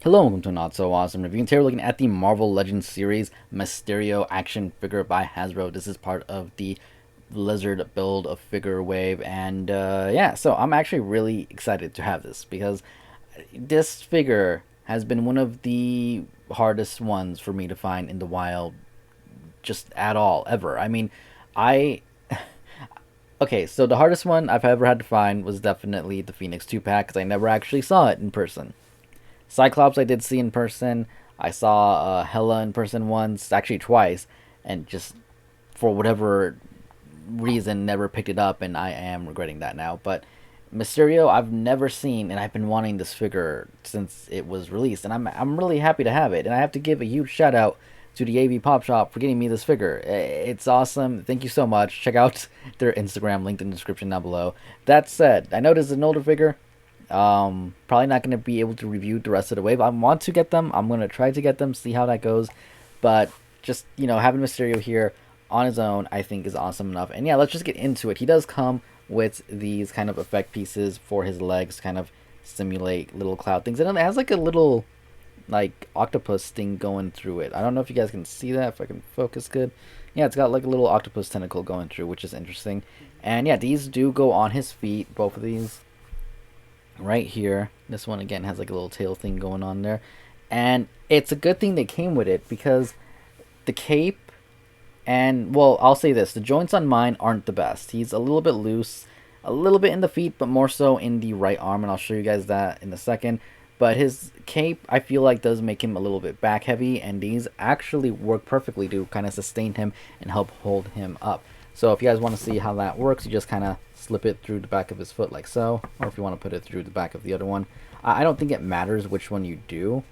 Hello and welcome to Not So Awesome Review. Today we're looking at the Marvel Legends series Mysterio action figure by Hasbro. This is part of the Blizzard build of figure wave, and yeah, so I'm actually really excited to have this because this figure has been one of the hardest ones for me to find in the wild, just at all, ever. I mean, I okay, so the hardest one I've ever had to find was definitely the Phoenix 2 pack because I never actually saw it in person. Cyclops I did see in person. I saw Hela in person once, actually twice, and just for whatever reason never picked it up, and I am regretting that now. But Mysterio I've never seen, and I've been wanting this figure since it was released, and I'm really happy to have it. And I have to give a huge shout out to the AV Pop Shop for getting me this figure. It's awesome. Thank you so much. Check out their Instagram linked in the description down below. That said, I know this is an older figure. Probably not going to be able to review the rest of the wave. I want to get them. I'm going to try to get them, see how that goes. But just, having Mysterio here on his own, I think is awesome enough. And yeah, let's just get into it. He does come with these kind of effect pieces for his legs, kind of simulate little cloud things. And it has like a little, like, octopus thing going through it. I don't know if you guys can see that, if I can focus good. Yeah, it's got like a little octopus tentacle going through, which is interesting. And yeah, these do go on his feet, both of these right here. This one again has like a little tail thing going on there, and it's a good thing they came with it because the cape, and well, I'll say this, the joints on mine aren't the best. He's a little bit loose, a little bit in the feet, but more so in the right arm, and I'll show you guys that in a second. But his cape, I feel like, does make him a little bit back heavy, and these actually work perfectly to kind of sustain him and help hold him up. So if you guys want to see how that works, you just kind of slip it through the back of his foot like so, or if you want to put it through the back of the other one. I don't think it matters which one you do.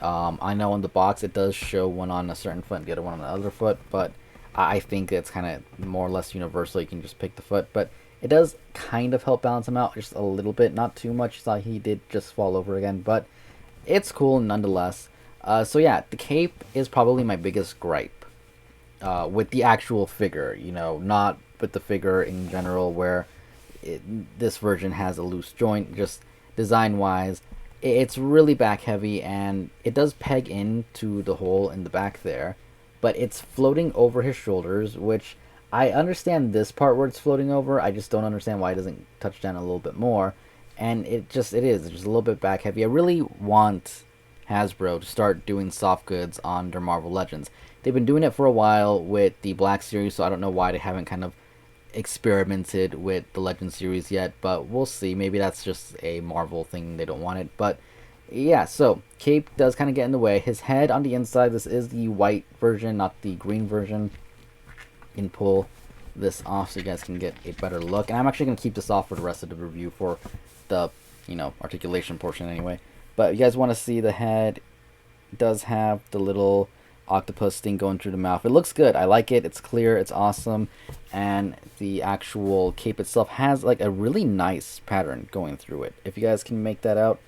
I know on the box it does show one on a certain foot and the other one on the other foot, but I think it's kind of more or less universal. You can just pick the foot, but it does kind of help balance him out just a little bit, not too much. You saw he did just fall over again, but it's cool nonetheless. So yeah, the cape is probably my biggest gripe with the actual figure, not with the figure in general, where this version has a loose joint. Just design wise, it's really back heavy, and it does peg into the hole in the back there, but it's floating over his shoulders, which I understand this part where it's floating over. I just don't understand why it doesn't touch down a little bit more. And it's just a little bit back heavy. I really want Hasbro to start doing soft goods on their Marvel Legends. They've been doing it for a while with the Black series, so I don't know why they haven't kind of experimented with the Legends series yet, but we'll see. Maybe that's just a Marvel thing, they don't want it. But yeah, so cape does kind of get in the way. His head on the inside, this is the white version, not the green version. You can pull this off so you guys can get a better look. And I'm actually going to keep this off for the rest of the review for the, articulation portion anyway. But if you guys want to see the head, it does have the little octopus thing going through the mouth. It looks good. I like it. It's clear. It's awesome. And the actual cape itself has like a really nice pattern going through it. If you guys can make that out,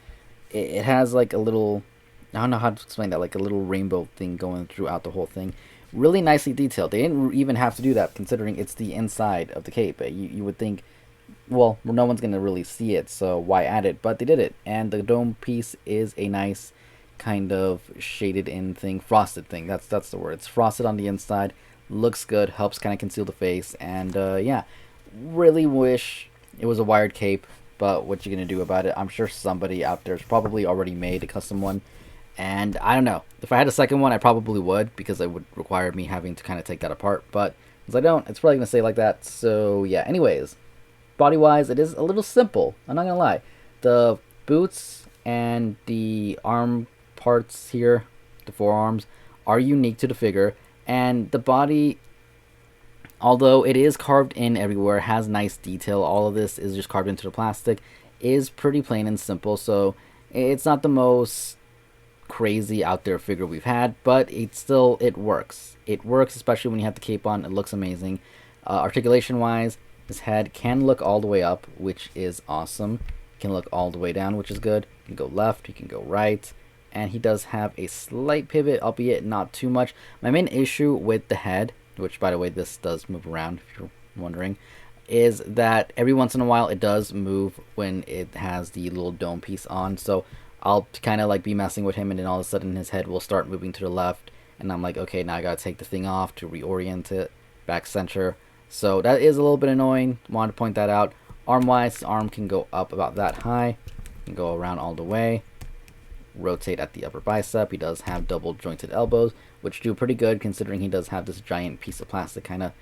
it has like a little, I don't know how to explain that, like a little rainbow thing going throughout the whole thing. Really nicely detailed. They didn't even have to do that considering it's the inside of the cape. You would think, well, no one's going to really see it, so why add it? But they did it. And the dome piece is a nice kind of shaded in thing, frosted thing. That's the word. It's frosted on the inside. Looks good. Helps kind of conceal the face. And yeah, really wish it was a wired cape, but what you going to do about it? I'm sure somebody out there's probably already made a custom one. And I don't know. If I had a second one, I probably would, because it would require me having to kind of take that apart. But since I don't, it's probably going to stay like that. So yeah, anyways, body-wise, it is a little simple. I'm not going to lie. The boots and the arm parts here, the forearms, are unique to the figure. And the body, although it is carved in everywhere, has nice detail. All of this is just carved into the plastic. Is pretty plain and simple. So it's not the most crazy out there figure we've had, but it works. It works, especially when you have the cape on. It looks amazing. Articulation wise, his head can look all the way up, which is awesome. It can look all the way down, which is good. You can go left, you can go right, and he does have a slight pivot, albeit not too much. My main issue with the head, which by the way this does move around if you're wondering, is that every once in a while it does move when it has the little dome piece on. So I'll kind of like be messing with him, and then all of a sudden his head will start moving to the left, and I'm like, okay, now I gotta take the thing off to reorient it back center. So that is a little bit annoying. Wanted to point that out. Arm wise, arm can go up about that high, can go around all the way. Rotate at the upper bicep. He does have double jointed elbows, which do pretty good considering he does have this giant piece of plastic kind of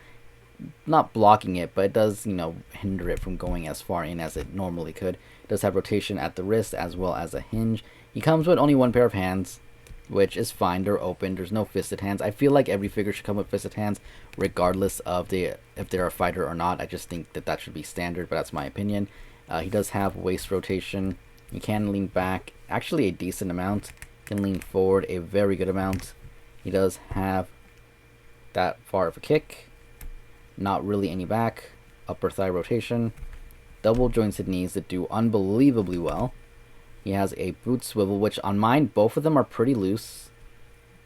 not blocking it, but it does, hinder it from going as far in as it normally could. It does have rotation at the wrist as well as a hinge. He comes with only one pair of hands, which is fine. They're open. There's no fisted hands. I feel like every figure should come with fisted hands, regardless of if they're a fighter or not. I just think that should be standard, but that's my opinion. He does have waist rotation. He can lean back, actually a decent amount. Can lean forward a very good amount. He does have that far of a kick. Not really any back. Upper thigh rotation. Double jointed knees that do unbelievably well. He has a boot swivel, which on mine, both of them are pretty loose.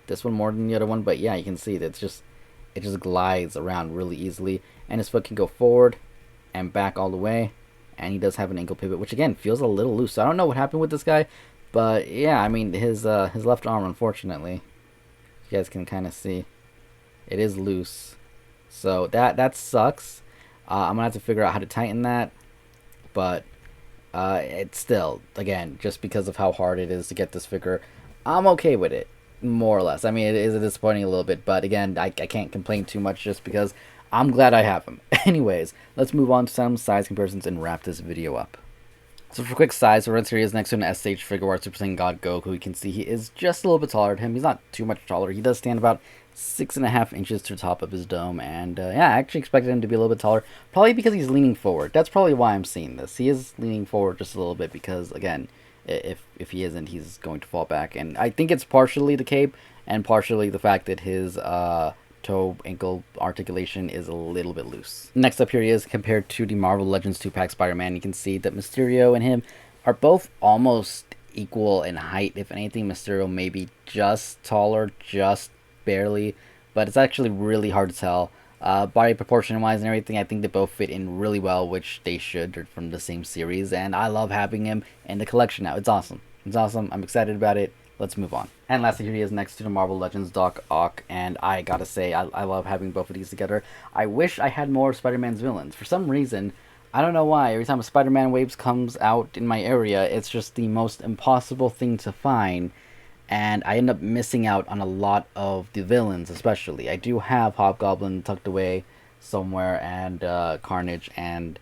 This one more than the other one, but yeah, you can see that it just glides around really easily. And his foot can go forward and back all the way. And he does have an ankle pivot, which again feels a little loose. So I don't know what happened with this guy, but yeah, I mean his left arm, unfortunately, you guys can kind of see, it is loose. So that sucks. I'm gonna have to figure out how to tighten that, but it's still, again, just because of how hard it is to get this figure, I'm okay with it, more or less. I mean, it is disappointing a little bit, but again, I can't complain too much just because I'm glad I have him. Anyways, let's move on to some size comparisons and wrap this video up. So for quick size, so right here is next to an SH Figure Arts Super Saiyan God Goku. You can see he is just a little bit taller than him. He's not too much taller. He does stand about 6.5 inches to the top of his dome. And yeah, I actually expected him to be a little bit taller. Probably because he's leaning forward. That's probably why I'm seeing this. He is leaning forward just a little bit because, again, if he isn't, he's going to fall back. And I think it's partially the cape and partially the fact that his toe ankle articulation is a little bit loose. Next up here he is compared to the Marvel Legends 2-pack Spider-Man. You can see that Mysterio and him are both almost equal in height. If anything, Mysterio may be just taller, just barely, but it's actually really hard to tell. Body proportion wise and everything, I think they both fit in really well, which they should. They're from the same series, and I love having him in the collection now. It's awesome. It's awesome. I'm excited about it. Let's move on. And lastly, here he is next to the Marvel Legends Doc Ock, and I gotta say, I love having both of these together. I wish I had more Spider-Man's villains. For some reason, I don't know why, every time a Spider-Man Waves comes out in my area, it's just the most impossible thing to find, and I end up missing out on a lot of the villains, especially. I do have Hobgoblin tucked away somewhere, and Carnage, and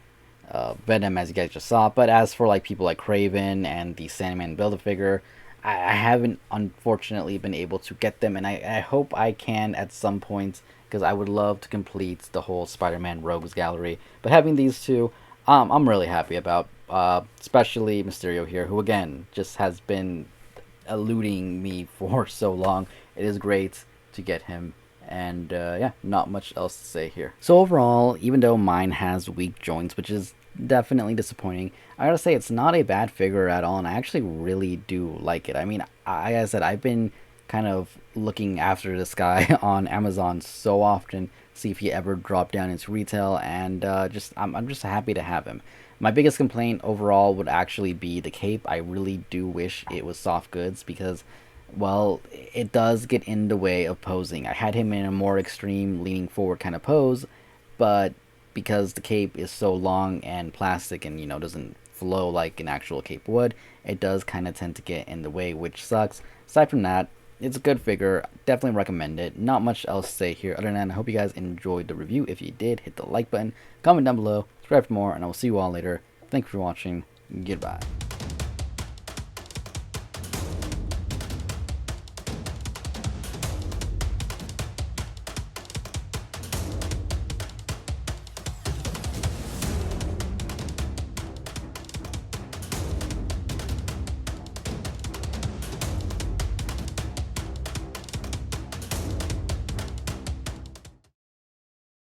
Venom, as you guys just saw, but as for like people like Kraven and the Sandman Build-A-Figure, I haven't, unfortunately, been able to get them, and I hope I can at some point, because I would love to complete the whole Spider-Man Rogues gallery. But having these two, I'm really happy about, especially Mysterio here, who, again, just has been eluding me for so long. It is great to get him, and yeah, not much else to say here. So overall, even though mine has weak joints, which is definitely disappointing, I gotta say it's not a bad figure at all, and I actually really do like it. I mean, like I said, I've been kind of looking after this guy on Amazon so often, see if he ever dropped down into retail, and I'm just happy to have him. My biggest complaint overall would actually be the cape. I really do wish it was soft goods because, well, it does get in the way of posing. I had him in a more extreme leaning forward kind of pose, but because the cape is so long and plastic and, doesn't flow like an actual cape would, it does kind of tend to get in the way, which sucks. Aside from that, it's a good figure. Definitely recommend it. Not much else to say here other than I hope you guys enjoyed the review. If you did, hit the like button, comment down below, subscribe for more, and I will see you all later. Thank you for watching. Goodbye.